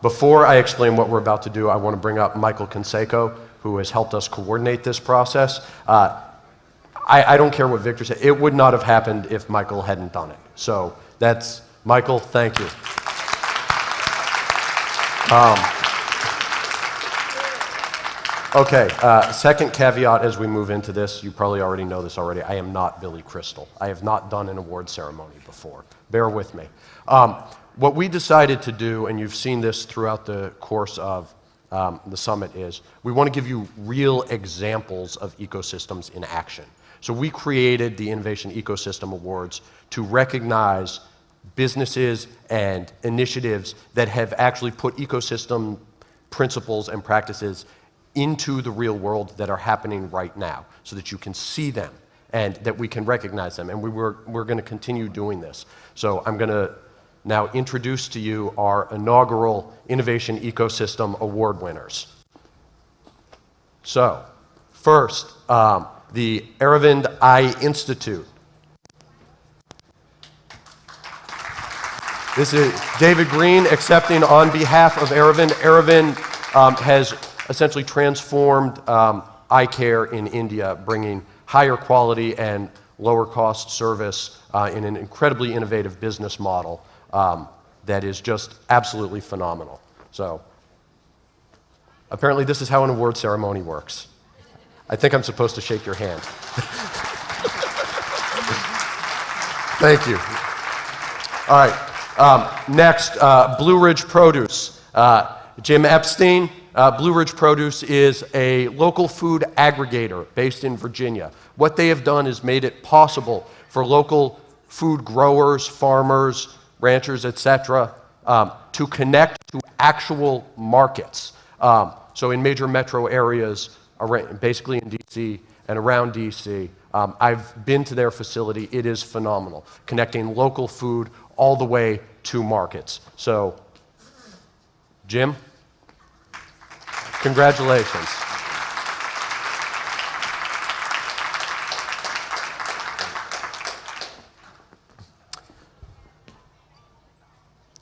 Before I explain what we're about to do, I want to bring up Michael Canseco, who has helped us coordinate this process. I don't care what Victor said. It would not have happened if Michael hadn't done it. So that's, Michael, thank you. Okay, second caveat as we move into this, you probably already know this already, I am not Billy Crystal. I have not done an award ceremony before. Bear with me. What we decided to do, and you've seen this throughout the course of the summit, is we want to give you real examples of ecosystems in action. So we created the Innovation Ecosystem Awards to recognize businesses and initiatives that have actually put ecosystem principles and practices into the real world that are happening right now, so that you can see them and that we can recognize them. And we're going to continue doing this. So I'm going to now introduce to you our inaugural Innovation Ecosystem Award winners. So, first, the Aravind Eye Institute. This is David Green accepting on behalf of Aravind. Aravind has essentially transformed eye care in India, bringing higher quality and lower cost service in an incredibly innovative business model that is just absolutely phenomenal. So, apparently this is how an award ceremony works. I think I'm supposed to shake your hand. Thank you. All right, next, Blue Ridge Produce. Jim Epstein. Blue Ridge Produce is a local food aggregator based in Virginia. What they have done is made it possible for local food growers, farmers, ranchers, etc., to connect to actual markets. So in major metro areas, basically in DC and around DC, I've been to their facility. It is phenomenal, connecting local food all the way to markets. So, Jim, congratulations.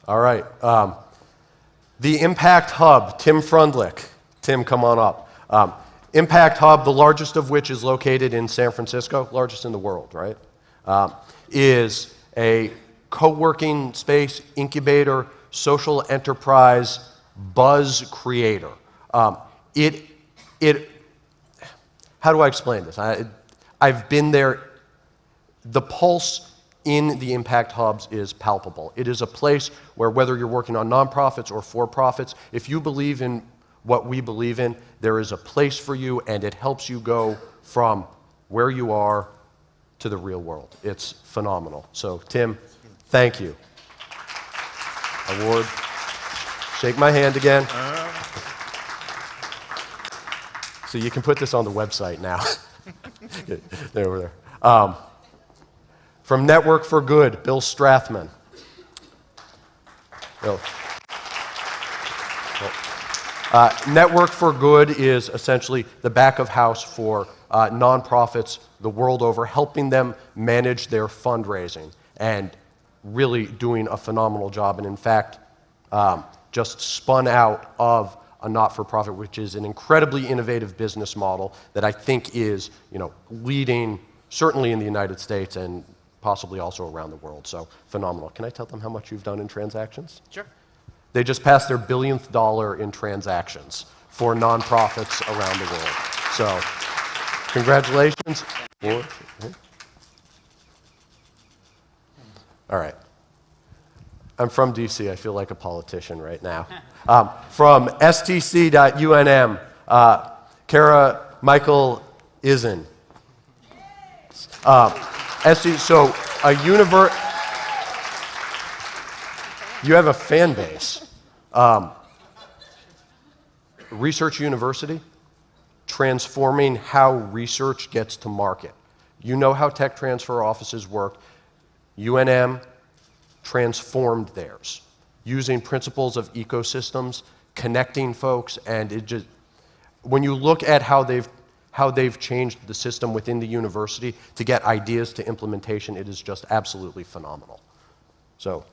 All right. The Impact Hub, Tim Frundlich. Tim, come on up. Impact Hub, the largest of which is located in San Francisco, largest in the world, right? Is a co-working space, incubator, social enterprise, buzz creator. How do I explain this? I've been there. The pulse in the impact hubs is palpable. It is a place where, whether you're working on nonprofits or for-profits, if you believe in what we believe in, there is a place for you, and it helps you go from where you are to the real world. It's phenomenal. So, Tim, thank you. Award. Shake my hand again. So you can put this on the website now. There, over there. From Network for Good, Bill Strathman. Bill. Network for Good is essentially the back of house for nonprofits the world over, helping them manage their fundraising and really doing a phenomenal job. And in fact, just spun out of a not-for-profit, which is an incredibly innovative business model that I think is, leading certainly in the United States and possibly also around the world. So phenomenal. Can I tell them how much you've done in transactions? Sure. They just passed their billionth dollar in transactions for nonprofits around the world. So congratulations. All right. I'm from DC. I feel like a politician right now. From stc.unm, Kara Michael Izen. So you have a fan base. Research University, transforming how research gets to market. You know how tech transfer offices work. UNM transformed theirs, using principles of ecosystems, connecting folks, and it just, when you look at how they've changed the system within the university to get ideas to implementation, it is just absolutely phenomenal. So,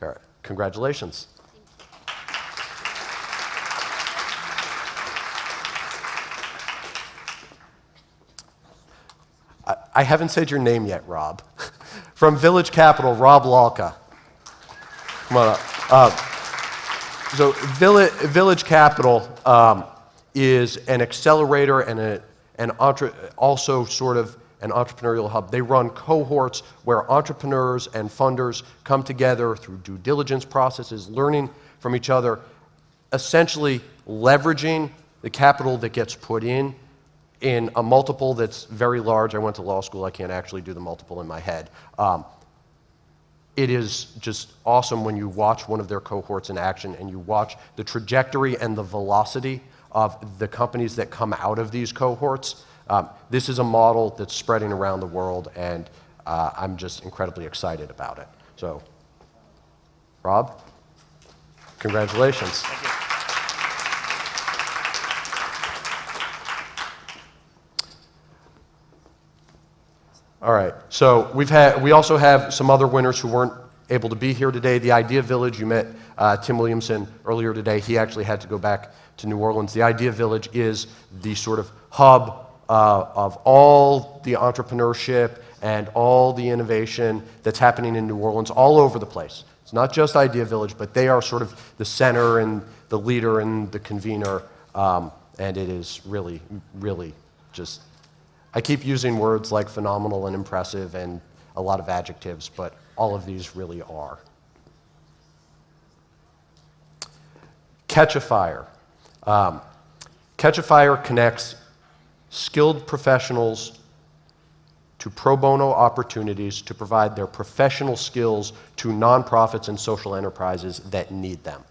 all right, congratulations. I haven't said your name yet, Rob. From Village Capital, Rob Lalka. Come on up. So Village Capital is an accelerator and also sort of an entrepreneurial hub. They run cohorts where entrepreneurs and funders come together through due diligence processes, learning from each other, essentially leveraging the capital that gets put in a multiple that's very large. I went to law school. I can't actually do the multiple in my head. It is just awesome when you watch one of their cohorts in action and you watch the trajectory and the velocity of the companies that come out of these cohorts. This is a model that's spreading around the world, and I'm just incredibly excited about it. So, Rob, congratulations. Thank you. All right, so we also have some other winners who weren't able to be here today. The Idea Village, you met Tim Williamson earlier today. He actually had to go back to New Orleans. The Idea Village is the sort of hub of all the entrepreneurship and all the innovation that's happening in New Orleans all over the place. It's not just Idea Village, but they are sort of the center and the leader and the convener, and it is really, really just, I keep using words like phenomenal and impressive and a lot of adjectives, but all of these really are. Catch a Fire. Catch a Fire connects skilled professionals to pro bono opportunities to provide their professional skills to nonprofits and social enterprises that need them.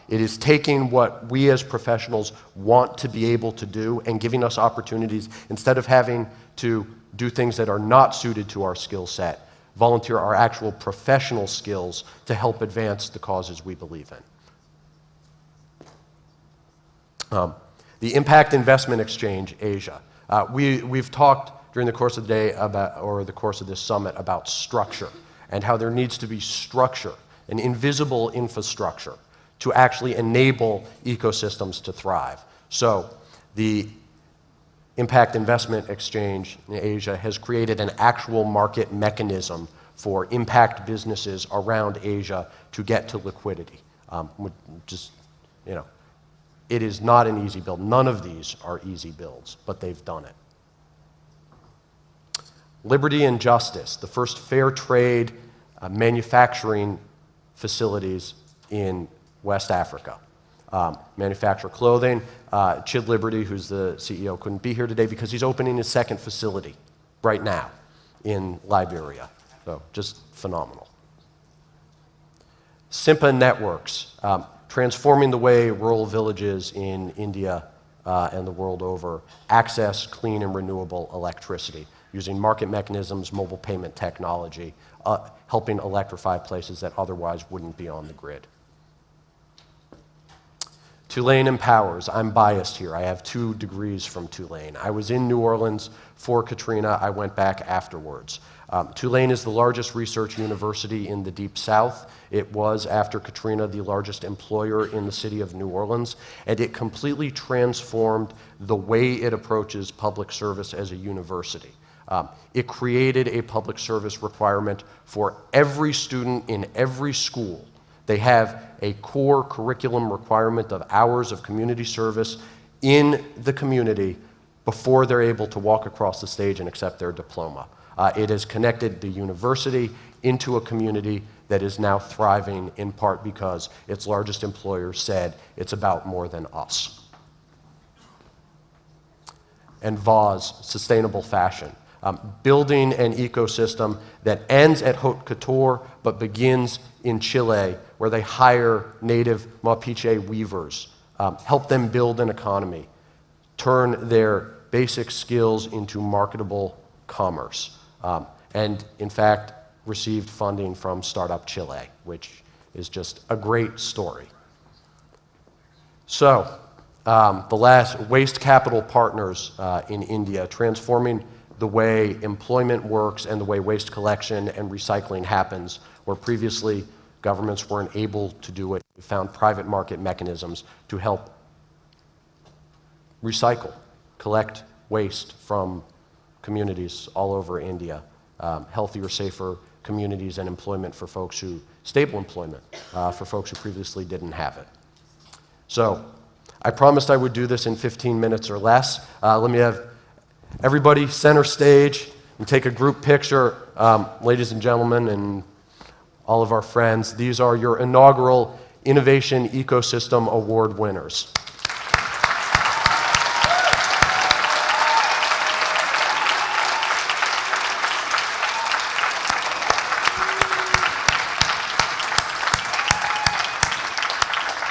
It is taking what we as professionals want to be able to do and giving us opportunities instead of having to do things that are not suited to our skill set, volunteer our actual professional skills to help advance the causes we believe in. The Impact Investment Exchange, Asia. We've talked during the course of the day or the course of this summit about structure and how there needs to be structure, an invisible infrastructure to actually enable ecosystems to thrive. So the Impact Investment Exchange in Asia has created an actual market mechanism for impact businesses around Asia to get to liquidity. It is not an easy build. None of these are easy builds, but they've done it. Liberty and Justice, the first fair trade manufacturing facilities in West Africa. Manufacture clothing. Chid Liberty, who's the CEO, couldn't be here today because he's opening his second facility right now in Liberia. So just phenomenal. Simpa Networks, transforming the way rural villages in India and the world over access clean and renewable electricity using market mechanisms, mobile payment technology, helping electrify places that otherwise wouldn't be on the grid. Tulane Empowers. I'm biased here. I have 2 degrees from Tulane. I was in New Orleans for Katrina. I went back afterwards. Tulane is the largest research university in the Deep South. It was, after Katrina, the largest employer in the city of New Orleans, and it completely transformed the way it approaches public service as a university. It created a public service requirement for every student in every school. They have a core curriculum requirement of hours of community service in the community before they're able to walk across the stage and accept their diploma. It has connected the university into a community that is now thriving, in part because its largest employer said it's about more than us. And VOZ, Sustainable Fashion. Building an ecosystem that ends at haute couture but begins in Chile, where they hire native Mapuche weavers, help them build an economy, turn their basic skills into marketable commerce, and in fact received funding from Startup Chile, which is just a great story. So, the last, Waste Capital Partners in India, transforming the way employment works and the way waste collection and recycling happens, where previously governments weren't able to do it. We found private market mechanisms to help recycle, collect waste from communities all over India, healthier, safer communities and employment for folks stable employment for folks who previously didn't have it. So I promised I would do this in 15 minutes or less. Let me have everybody center stage and take a group picture. Ladies and gentlemen and all of our friends, these are your inaugural Innovation Ecosystem Award winners.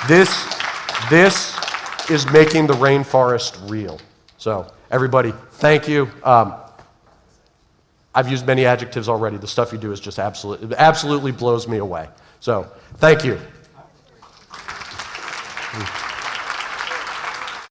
This is making the rainforest real. So everybody, thank you. I've used many adjectives already. The stuff you do is just absolutely blows me away. So thank you.